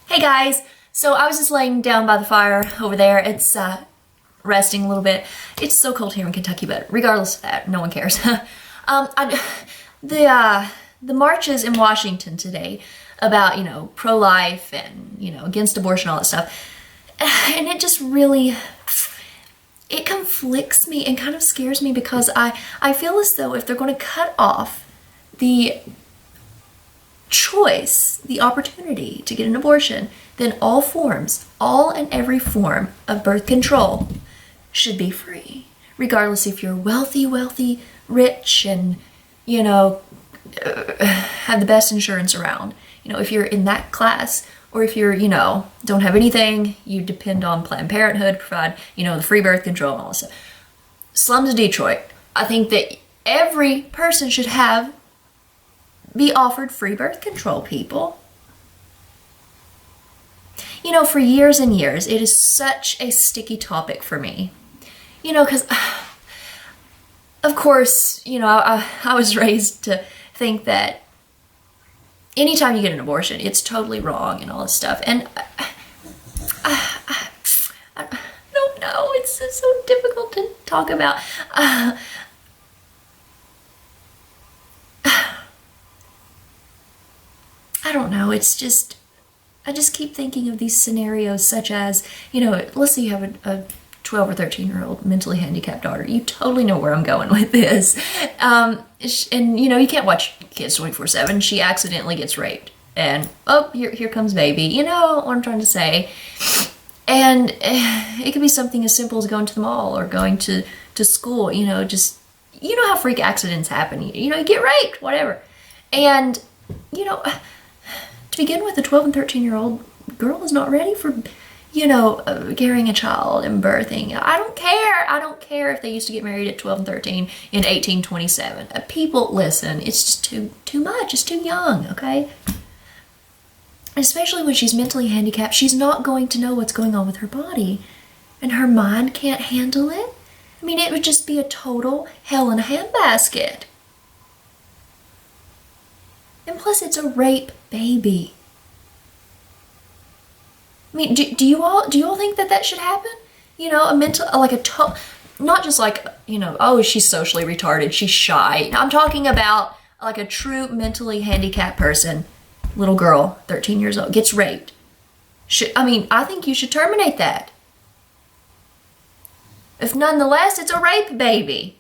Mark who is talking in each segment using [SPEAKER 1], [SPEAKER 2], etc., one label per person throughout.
[SPEAKER 1] Hey guys, so I was just laying down by the fire over there. It's resting a little bit. It's so cold here in Kentucky, but regardless of that, no one cares. The marches in Washington today about, pro-life and, against abortion, all that stuff. And it just really, it conflicts me and kind of scares me because I feel as though if they're going to cut off the choice, the opportunity to get an abortion, then all and every form of birth control should be free. Regardless if you're wealthy, rich, and, have the best insurance around. If you're in that class, or if you're, don't have anything, you depend on Planned Parenthood to provide, the free birth control and all this stuff. Slums of Detroit, I think that every person should be offered free birth control, people. For years and years, it is such a sticky topic for me. Because, of course, I was raised to think that anytime you get an abortion, it's totally wrong and all this stuff. And I don't know, it's just so difficult to talk about. I don't know, I just keep thinking of these scenarios such as, let's say you have a 12 or 13-year-old mentally handicapped daughter. You totally know where I'm going with this. And, you can't watch kids 24/7. She accidentally gets raped. And, oh, here comes baby. You know what I'm trying to say. And it could be something as simple as going to the mall or going to school, just, how freak accidents happen. You get raped, whatever. And, to begin with, a 12 and 13-year-old girl is not ready for, carrying a child and birthing. I don't care if they used to get married at 12 and 13 in 1827. People, listen, it's just too much. It's too young, okay? Especially when she's mentally handicapped, she's not going to know what's going on with her body. And her mind can't handle it. I mean, it would just be a total hell in a handbasket. And plus, it's a rape baby. I mean, do you all think that should happen? Not just like, oh, she's socially retarded, she's shy. I'm talking about like a true mentally handicapped person, little girl, 13 years old, gets raped. I think you should terminate that. If nonetheless, it's a rape baby.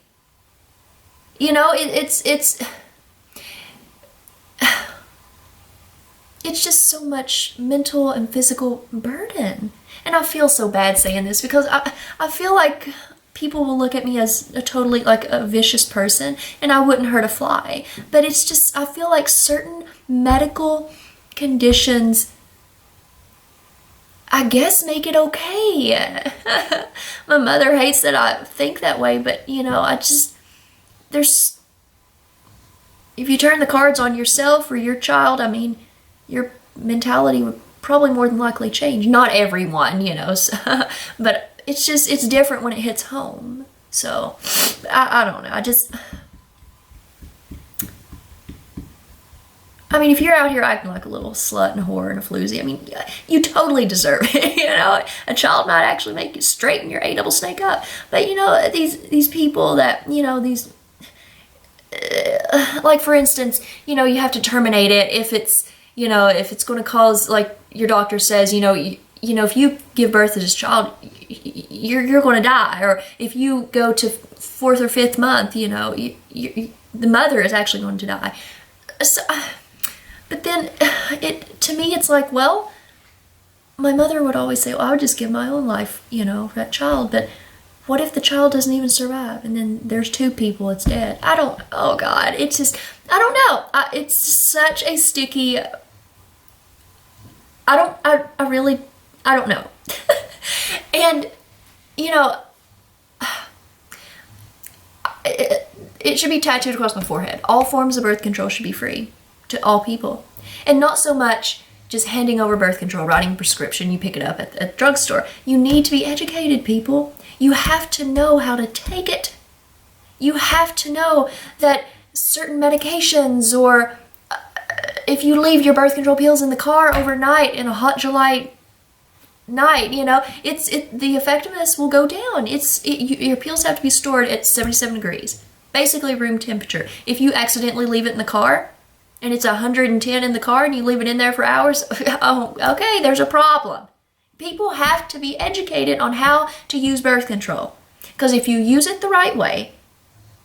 [SPEAKER 1] It's just so much mental and physical burden. And I feel so bad saying this because I feel like people will look at me as a totally like a vicious person and I wouldn't hurt a fly. But it's just, I feel like certain medical conditions, I guess, make it okay. My mother hates that I think that way, but if you turn the cards on yourself or your child, your mentality would probably more than likely change. Not everyone, but it's different when it hits home. So, I don't know. If you're out here acting like a little slut and a whore and a floozy, you totally deserve it, A child might actually make you straighten your A-double snake up. But, these people that, like for instance, you have to terminate it if it's going to cause, like your doctor says, if you give birth to this child, you're going to die. Or if you go to 4th or 5th month, the mother is actually going to die. So, but then to me, it's like, well, my mother would always say, well, I would just give my own life, for that child. But what if the child doesn't even survive? And then there's 2 people, it's dead. Oh God, it's just, I don't know. It's such a sticky, I don't know. And, it should be tattooed across my forehead. All forms of birth control should be free to all people. And not so much just handing over birth control, writing a prescription, you pick it up at the drugstore. You need to be educated, people. You have to know how to take it. You have to know that certain medications or if you leave your birth control pills in the car overnight in a hot July night, you know, the effectiveness will go down. Your pills have to be stored at 77 degrees, basically room temperature. If you accidentally leave it in the car and it's 110 in the car and you leave it in there for hours, oh, okay, there's a problem. People have to be educated on how to use birth control, because if you use it the right way,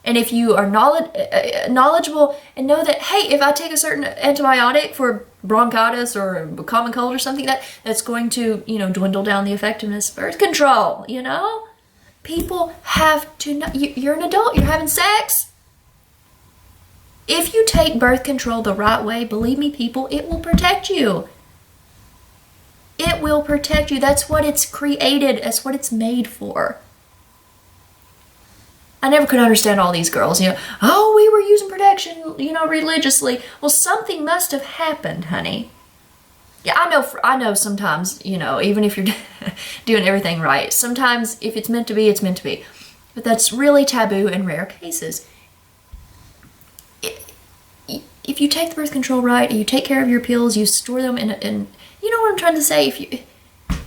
[SPEAKER 1] and if you are knowledgeable and know that, hey, if I take a certain antibiotic for bronchitis or a common cold or something, that's going to, you know, dwindle down the effectiveness of birth control, you know? People have to know. You're an adult. You're having sex. If you take birth control the right way, believe me, people, it will protect you. It will protect you. That's what it's created. That's what it's made for. I never could understand all these girls, you know, oh, we were using protection, you know, religiously. Well, something must have happened, honey. Yeah, I know sometimes, you know, even if you're doing everything right, sometimes if it's meant to be, it's meant to be. But that's really taboo in rare cases. If you take the birth control right, and you take care of your pills, you store them in you know what I'm trying to say?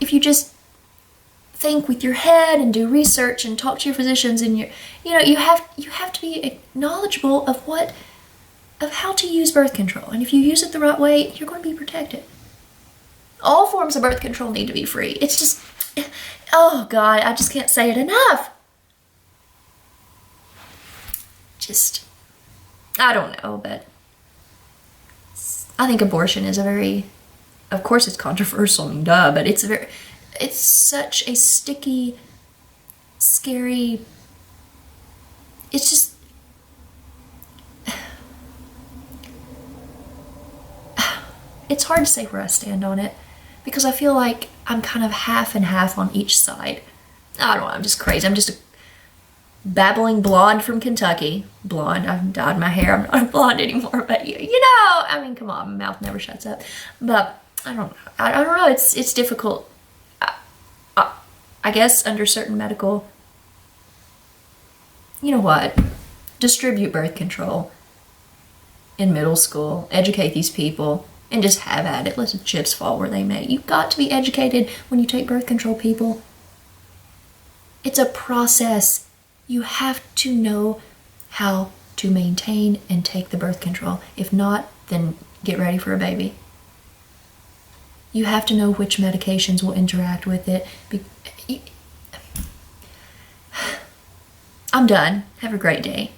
[SPEAKER 1] If you just think with your head and do research and talk to your physicians, and you have to be knowledgeable of how to use birth control. And if you use it the right way, you're going to be protected. All forms of birth control need to be free. It's just, oh God, I just can't say it enough. Just, I don't know, but I think abortion is of course it's controversial, I mean, duh, but it's such a sticky, scary, it's just, it's hard to say where I stand on it, because I feel like I'm kind of half and half on each side. I don't know, I'm just crazy. I'm just a babbling blonde from Kentucky. Blonde, I've dyed my hair, I'm not a blonde anymore, but you know, I mean, come on, my mouth never shuts up. But I don't know, it's difficult. I guess under certain medical, you know what, distribute birth control in middle school, educate these people, and just have at it. Let the chips fall where they may. You've got to be educated when you take birth control, people. It's a process. You have to know how to maintain and take the birth control. If not, then get ready for a baby. You have to know which medications will interact with it. I'm done. Have a great day.